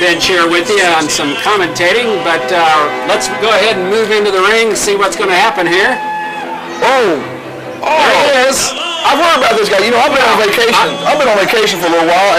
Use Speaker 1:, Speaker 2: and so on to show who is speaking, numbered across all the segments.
Speaker 1: bench here with you on some commentating, but let's go ahead and move into the ring and see what's going to happen here.
Speaker 2: Oh,
Speaker 1: there he is.
Speaker 2: I've heard about this guy. You know, I've been on vacation. I've been on vacation for a little while,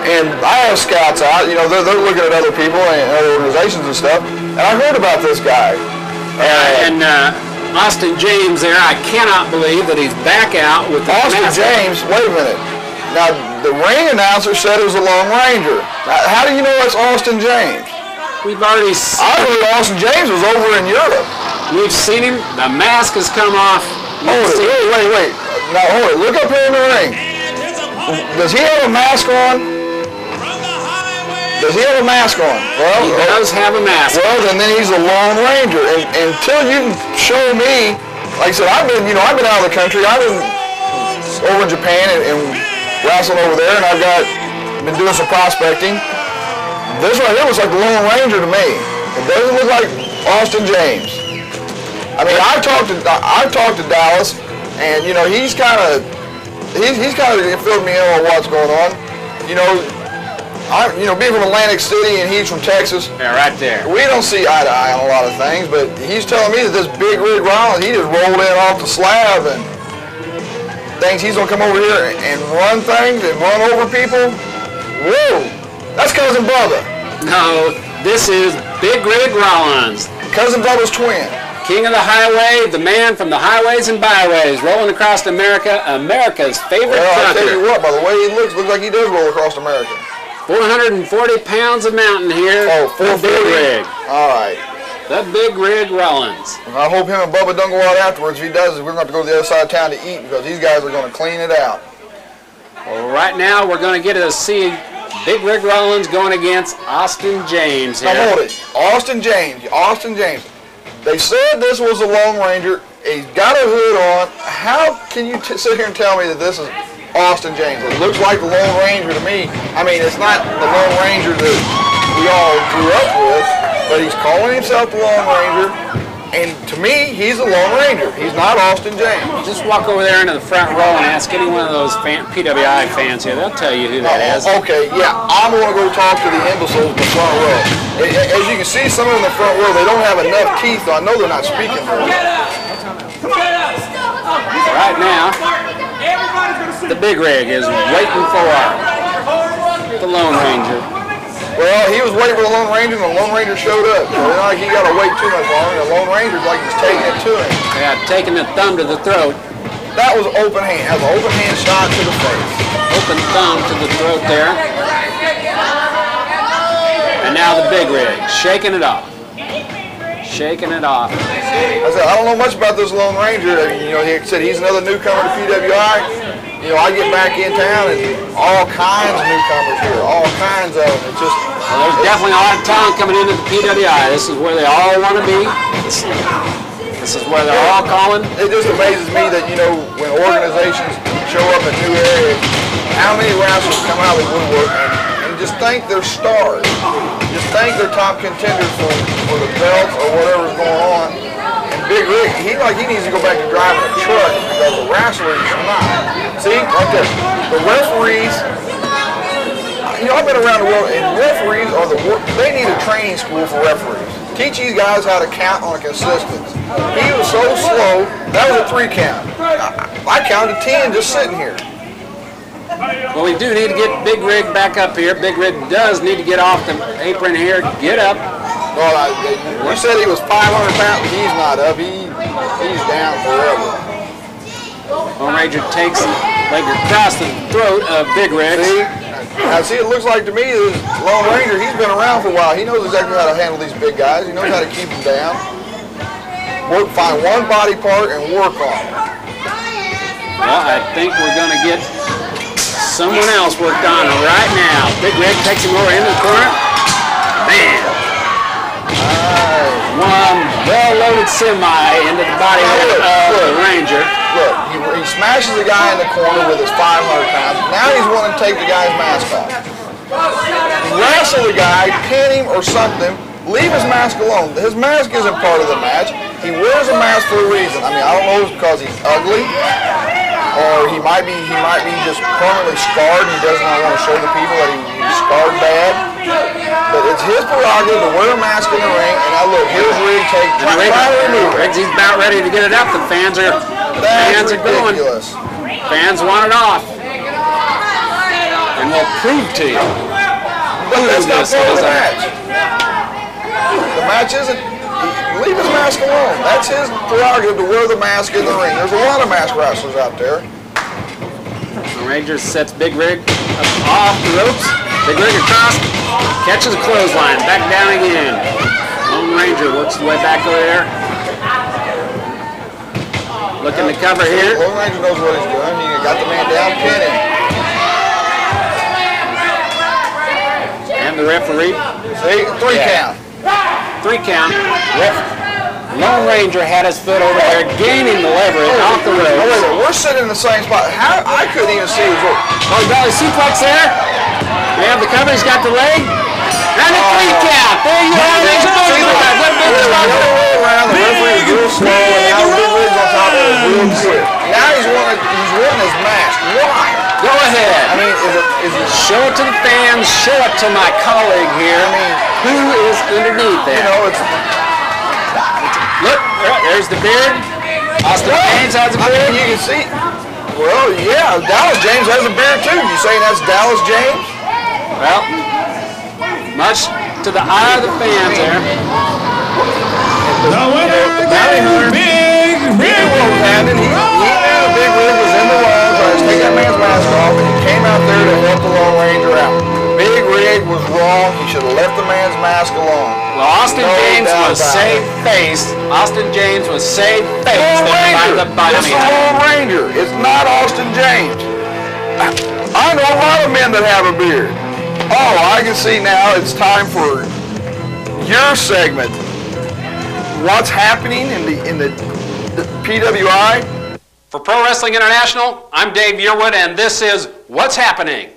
Speaker 2: and I have scouts out. You know, they're looking at other people and other organizations and stuff. And I heard about this guy.
Speaker 1: Austin James there. I cannot believe that he's back out with the
Speaker 2: Austin James. Wait a minute. Now the ring announcer said it was a Lone Ranger. Now, how do you know it's Austin James?
Speaker 1: We've already.
Speaker 2: I heard Austin James was over in Europe.
Speaker 1: We've seen him. The mask has come off.
Speaker 2: Hold it. Wait. Now hold it. Look up here in the ring. Does he have a mask on? Does he have a mask on? Well,
Speaker 1: he does have a mask.
Speaker 2: Well, then he's a Lone Ranger. And until you can show me, like I said, I've been out of the country. I've been over in Japan and wrestling over there, and I've been doing some prospecting. This right here looks like the Lone Ranger to me. It doesn't look like Austin James. I mean, I've talked to Dallas, and you know he's kind of filled me in on what's going on. Being from Atlantic City and he's from Texas.
Speaker 1: Yeah, right there.
Speaker 2: We don't see eye to eye on a lot of things, but he's telling me that this Big Rig Rollins, he just rolled in off the slab and thinks he's gonna come over here and run things and run over people. Whoa, that's Cousin Bubba.
Speaker 1: No, this is Big Rig Rollins.
Speaker 2: Cousin Bubba's twin.
Speaker 1: King of the highway, the man from the highways and byways, rolling across America, America's favorite trucker.
Speaker 2: Well, I'll tell you what, by the way he looks like he does roll across America.
Speaker 1: 440 pounds of mountain here.
Speaker 2: Oh, 440?
Speaker 1: Big Rig.
Speaker 2: All right.
Speaker 1: The Big Rig Rollins.
Speaker 2: I hope him and Bubba don't go out afterwards. If he does, we're going to have to go to the other side of town to eat because these guys are going to clean it out.
Speaker 1: Well, right now we're going to get to see Big Rig Rollins going against Austin James here.
Speaker 2: Now hold it. Austin James. They said this was a Lone Ranger. He's got a hood on. How can you sit here and tell me that this is Austin James? It looks like the Lone Ranger to me. I mean, it's not the Lone Ranger that we all grew up with, but he's calling himself the Lone Ranger. And to me, he's a Lone Ranger. He's not Austin James.
Speaker 1: Just walk over there into the front row and ask any one of those PWI fans here. They'll tell you who that is.
Speaker 2: Okay, yeah. I'm going to go talk to the imbeciles in the front row. As you can see, some of them in the front row, they don't have enough teeth, so I know they're not speaking for them.
Speaker 1: Right now, the Big Rig is waiting for the Lone Ranger.
Speaker 2: Well, he was waiting for the Lone Ranger, and the Lone Ranger showed up. So it's not like he got to wait too much longer. The Lone Ranger's like he's taking it to him.
Speaker 1: Yeah, taking the thumb to the throat.
Speaker 2: That was open hand. That was an open hand shot to the face.
Speaker 1: Open thumb to the throat there. And now the Big Rig, shaking it off. Shaking it off.
Speaker 2: I said, I don't know much about this Lone Ranger. I mean, he said he's another newcomer to PWI. I get back in town and all kinds of newcomers here, all kinds of them. It's just
Speaker 1: there's definitely a lot of talent coming into the PWI. This is where they all want to be. This is where they're all calling.
Speaker 2: It just amazes me that when organizations show up in new areas, how many wrestlers come out of the woodwork and just think they're stars, just think they're top contenders for the belts or whatever's going on. Big Rig, he needs to go back to driving a truck because the wrestlers are not. See, right there. The referees, I've been around the world, and referees they need a training school for referees. Teach these guys how to count on a consistency. He was so slow, that was a 3 count. I counted 10 just sitting here.
Speaker 1: Well, we do need to get Big Rig back up here. Big Rig does need to get off the apron here, get up.
Speaker 2: Well, you said he was 500 pounds. He's not up. He's down forever.
Speaker 1: Lone Ranger takes the leg across the throat of Big Rig.
Speaker 2: See, it looks like to me this Lone Ranger, he's been around for a while. He knows exactly how to handle these big guys. He knows how to keep them down. Find one body part and work on it.
Speaker 1: Well, I think we're going to get someone else worked on right now. Big Rig takes him over into the corner. Man. One well-loaded semi into the body of the Ranger.
Speaker 2: Look, he smashes the guy in the corner with his 500 pounds. Now he's wanting to take the guy's mask off. Wrestle the guy, pin him or something, leave his mask alone. His mask isn't part of the match. He wears a mask for a reason. I mean, I don't know if it's because he's ugly, or he might be just permanently scarred and he does not want to show the people that he's scarred bad. prerogative to wear a mask in the ring, and now look, here's Rig try to remove it.
Speaker 1: He's about ready to get it up. The fans are going. Fans want it off. And we'll prove to you.
Speaker 2: But that's not part of the match. The match isn't, leave his mask alone. That's his prerogative to wear the mask in the ring. There's a lot of mask wrestlers out there.
Speaker 1: The Ranger sets Big Rig up off the ropes. Big Rig across, catches a clothesline, back down again. Lone Ranger works his way back over there. Looking to cover here.
Speaker 2: Lone Ranger knows what he's doing. He got the man down, pinning.
Speaker 1: And the referee.
Speaker 2: See, 3 count.
Speaker 1: 3 count. Lone Ranger had his foot over there, gaining the leverage off the ropes.
Speaker 2: We're sitting in the same spot. How I couldn't even see his foot.
Speaker 1: Oh, belly suplex there. We have the cover. He's got the leg. And a 3 count. There you are. There's a big leg.
Speaker 2: The referee is real slow, and now the Big Rig's on top of him real quick. Now he's wearing his mask. Why?
Speaker 1: Go ahead.
Speaker 2: I mean, is it
Speaker 1: show it to the fans, show it to my colleague here. I mean, who is underneath there?
Speaker 2: You know, it's
Speaker 1: look, there's the beard. Austin James has a beard.
Speaker 2: You can see. Well, yeah, Dallas James has a beard too. You saying that's Dallas James?
Speaker 1: Well, much to the eye of the fans there.
Speaker 3: The winner, Big Rig.
Speaker 2: He knew what was happening. He knew Big Rig was in the wall, trying to take that man's mask off, and he came out there to help the Lone Ranger out. Big Rig was wrong. He should have left the man's mask alone.
Speaker 1: Well, Austin James was saved face. Austin James was saved face.
Speaker 2: It's the Lone Ranger. It's not Austin James. I know a lot of men that have a beard. Oh, I can see now it's time for your segment. What's happening in the PWI?
Speaker 1: For Pro Wrestling International, I'm Dave Yearwood, and this is What's Happening.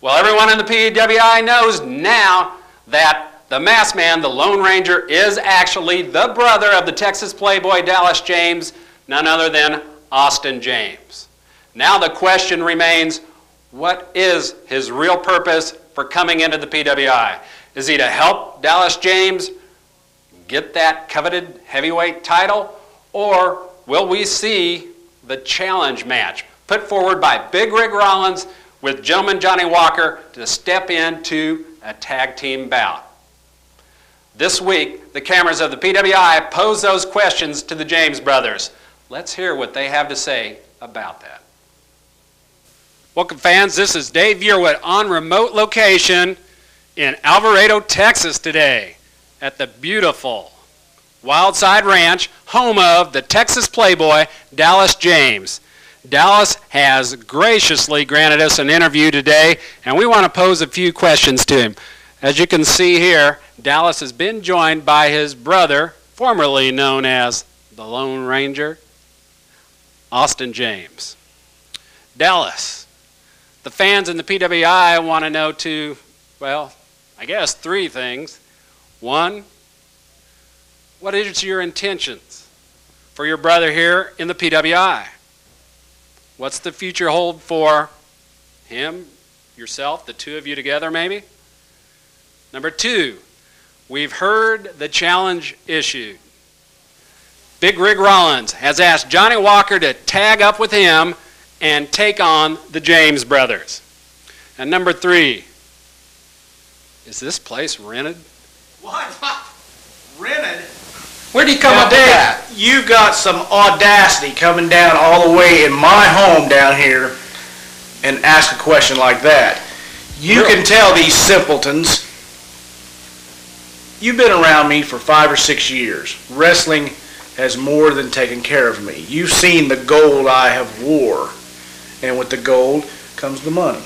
Speaker 1: Well, everyone in the PWI knows now that the Masked Man, the Lone Ranger, is actually the brother of the Texas Playboy Dallas James, none other than Austin James. Now the question remains, what is his real purpose for coming into the PWI? Is he to help Dallas James get that coveted heavyweight title, or will we see the challenge match put forward by Big Rig Rollins with Gentleman Johnny Walker to step into a tag team bout? This week, the cameras of the PWI pose those questions to the James brothers. Let's hear what they have to say about that. Welcome, fans. This is Dave Yearwood on remote location in Alvarado, Texas today at the beautiful Wildside Ranch, home of the Texas Playboy, Dallas James. Dallas has graciously granted us an interview today, and we want to pose a few questions to him. As you can see here, Dallas has been joined by his brother, formerly known as the Lone Ranger, Austin James. Dallas, the fans in the PWI want to know well, I guess 3 things. 1, what is your intentions for your brother here in the PWI? What's the future hold for him, yourself, the 2 of you together maybe? Number 2, we've heard the challenge issued. Big Rig Rollins has asked Johnny Walker to tag up with him and take on the James brothers. And number 3, is this place rented?
Speaker 4: What? Rented?
Speaker 1: Where do you come up with that?
Speaker 4: You've got some audacity coming down all the way in my home down here and ask a question like that. You can tell these simpletons, you've been around me for 5 or 6 years. Wrestling has more than taken care of me. You've seen the gold I have wore, and with the gold comes the money.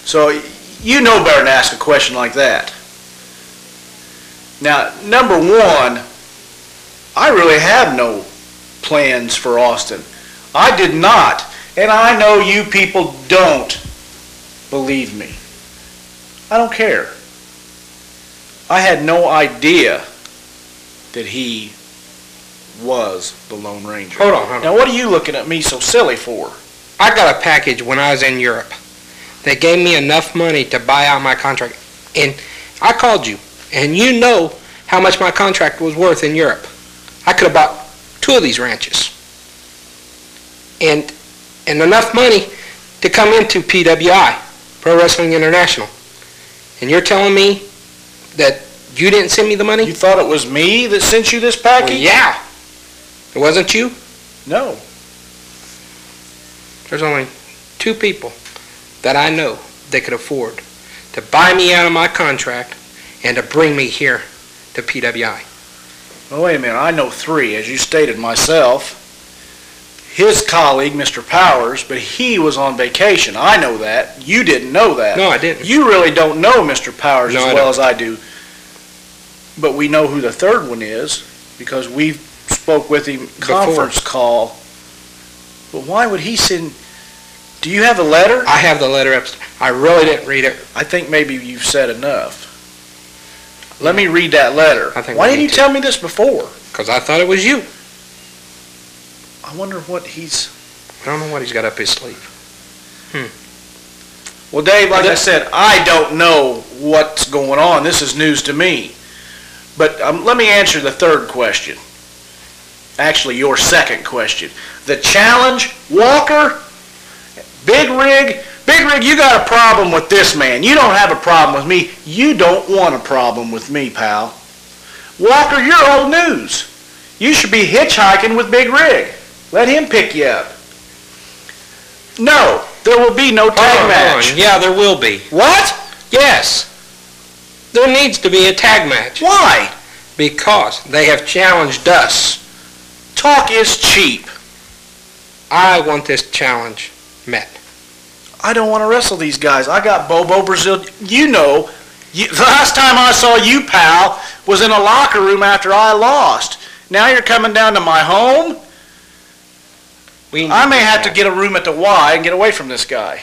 Speaker 4: So you know better than to ask a question like that. Now, number 1, I really have no plans for Austin. I did not, and I know you people don't believe me. I don't care. I had no idea that he was the Lone Ranger.
Speaker 5: Hold on.
Speaker 4: Now, what are you looking at me so silly for?
Speaker 5: I got a package when I was in Europe. They gave me enough money to buy out my contract. And I called you, and you know how much my contract was worth in Europe. I could have bought 2 of these ranches. And enough money to come into PWI, Pro Wrestling International. And you're telling me that you didn't send me the money?
Speaker 4: You thought it was me that sent you this package?
Speaker 5: Well, yeah. It wasn't you?
Speaker 4: No.
Speaker 5: There's only 2 people that I know that could afford to buy me out of my contract and to bring me here to PWI.
Speaker 4: Well, wait a minute. I know 3, as you stated myself. His colleague, Mr. Powers, but he was on vacation. I know that. You didn't know that.
Speaker 5: No, I didn't.
Speaker 4: You really don't know Mr. Powers
Speaker 5: No,
Speaker 4: as
Speaker 5: I
Speaker 4: well
Speaker 5: don't.
Speaker 4: as I do. But we know who the 3rd one is because we spoke with him conference call. But why would he send... Do you have the letter?
Speaker 5: I have the letter upstairs. I really didn't read it.
Speaker 4: I think maybe you've said enough. Let me read that letter.
Speaker 5: I think
Speaker 4: Why
Speaker 5: we
Speaker 4: didn't you
Speaker 5: need
Speaker 4: tell me this before?
Speaker 5: Because I thought it was you.
Speaker 4: I wonder what he's...
Speaker 5: I don't know what he's got up his sleeve.
Speaker 4: Well, Dave, like I said, I don't know what's going on. This is news to me. But let me answer the 3rd question. Actually, your 2nd question. The challenge, Walker, Big Rig, you got a problem with this man. You don't have a problem with me. You don't want a problem with me, pal. Walker, you're old news. You should be hitchhiking with Big Rig. Let him pick you up. No, there will be no tag match.
Speaker 5: Yeah, there will be.
Speaker 4: What?
Speaker 5: Yes. There needs to be a tag match.
Speaker 4: Why?
Speaker 5: Because they have challenged us.
Speaker 4: Talk is cheap.
Speaker 5: I want this challenge met.
Speaker 4: I don't want to wrestle these guys. I got Bobo Brazil. You know, the last time I saw you, pal, was in a locker room after I lost. Now you're coming down to my home? I may have to get a room at the Y and get away from this guy.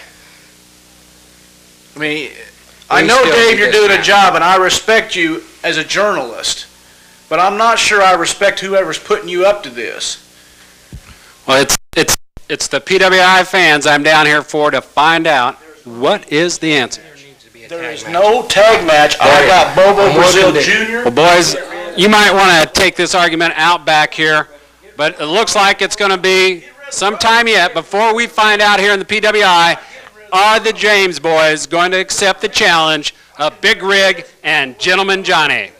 Speaker 4: I mean, I know, Dave, you're doing a job, and I respect you as a journalist. But I'm not sure I respect whoever's putting you up to this.
Speaker 1: Well, it's the PWI fans I'm down here for to find out what is the answer.
Speaker 4: There is no tag match. I got Bobo Brazil Jr.
Speaker 1: Well, boys, you might want to take this argument out back here, but it looks like it's going to be some time yet before we find out here in the PWI, are the James boys going to accept the challenge of Big Rig and Gentleman Johnny?